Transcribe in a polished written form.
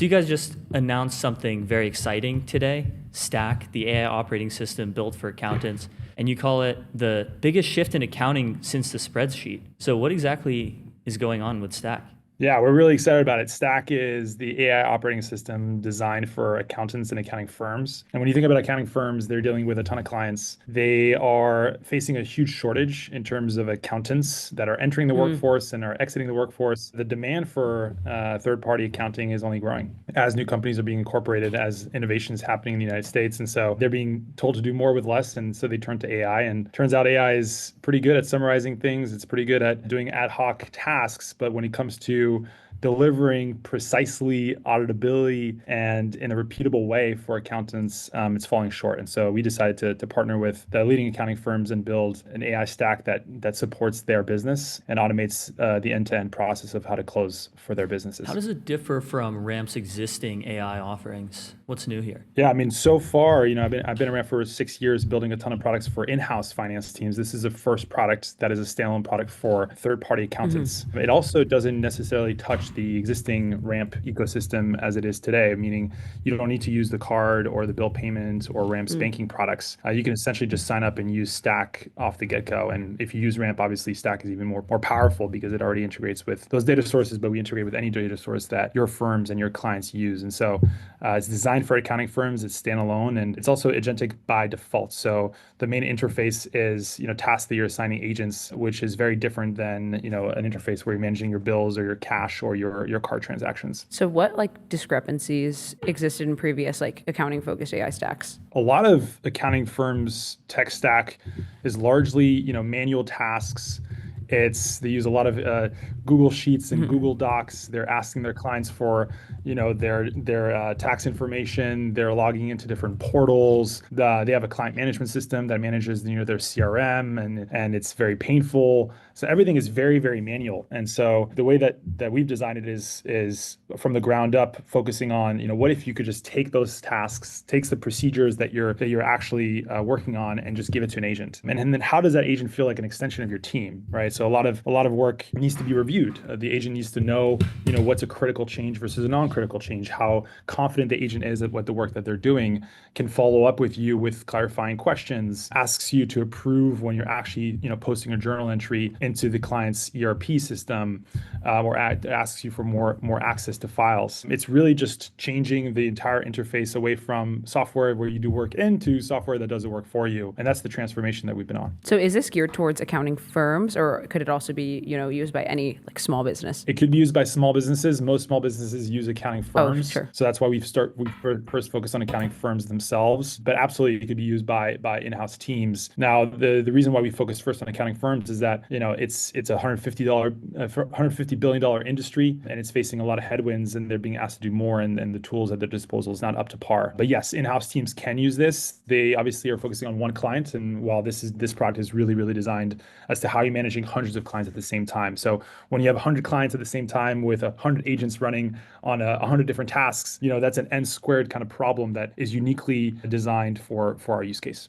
So you guys just announced something very exciting today, Stack, the AI operating system built for accountants, and you call it the biggest shift in accounting since the spreadsheet. So what exactly is going on with Stack? Yeah, we're really excited about it. Stack is the AI operating system designed for accountants and accounting firms. And when you think about accounting firms, they're dealing with a ton of clients. They are facing a huge shortage in terms of accountants that are entering the Mm, workforce and are exiting the workforce. The demand for third-party accounting is only growing as new companies are being incorporated, as innovations happening in the United States. And so they're being told to do more with less. And so they turn to AI. And turns out AI is pretty good at summarizing things. It's pretty good at doing ad hoc tasks. But when it comes to delivering precisely auditability and in a repeatable way for accountants, it's falling short. And so we decided to partner with the leading accounting firms and build an AI stack that supports their business and automates the end-to-end process of how to close for their how businesses. does it differ from Ramp's existing AI offerings? What's new here? Yeah, I mean, so far, I've been around for 6 years building a ton of products for in-house finance teams. This is the first product that is a standalone product for third-party accountants. It also doesn't necessarily touch the existing Ramp ecosystem as it is today, meaning you don't need to use the card or the bill payment or Ramp's banking products. You can essentially just sign up and use Stack off the get-go. And if you use Ramp, obviously Stack is even more powerful because it already integrates with those data sources, but we integrate with any data source that your firms and your clients use. And so it's designed for accounting firms. It's standalone, and it's also agentic by default. So the main interface is, tasks that you're assigning agents, which is very different than, an interface where you're managing your bills or your cash or your card transactions. So what like discrepancies existed in previous like accounting focused AI stacks? A lot of accounting firms' tech stack is largely, manual tasks. They use a lot of Google Sheets and Google Docs. They're asking their clients for, their tax information. They're logging into different portals. They have a client management system that manages, their CRM, and it's very painful. So everything is very, very manual. And so the way that we've designed it is from the ground up, focusing on, what if you could just take those tasks, takes the procedures that you're actually working on, and just give it to an agent. And then how does that agent feel like an extension of your team, right? So a lot of work needs to be reviewed. The agent needs to know, what's a critical change versus a non-critical change, how confident the agent is at what the work that they're doing, can follow up with you with clarifying questions, asks you to approve when you're actually, posting a journal entry into the client's ERP system, or asks you for more access to files. It's really just changing the entire interface away from software where you do work into software that does the work for you. And that's the transformation that we've been on. So is this geared towards accounting firms or could it also be, used by any like small business? It could be used by small businesses. Most small businesses use accounting Oh, firms. sure. So that's why we first focus on accounting firms themselves, but absolutely it could be used by in-house teams. Now, the reason why we focus first on accounting firms is that, it's a $150 billion industry, and it's facing a lot of headwinds, and they're being asked to do more, and the tools at their disposal is not up to par. But yes, in-house teams can use this. They obviously are focusing on one client, and while this product is really, really designed as to how you're managing hundreds of clients at the same time. So when you have 100 clients at the same time with 100 agents running on 100 different tasks, that's an n squared kind of problem that is uniquely designed for our use case.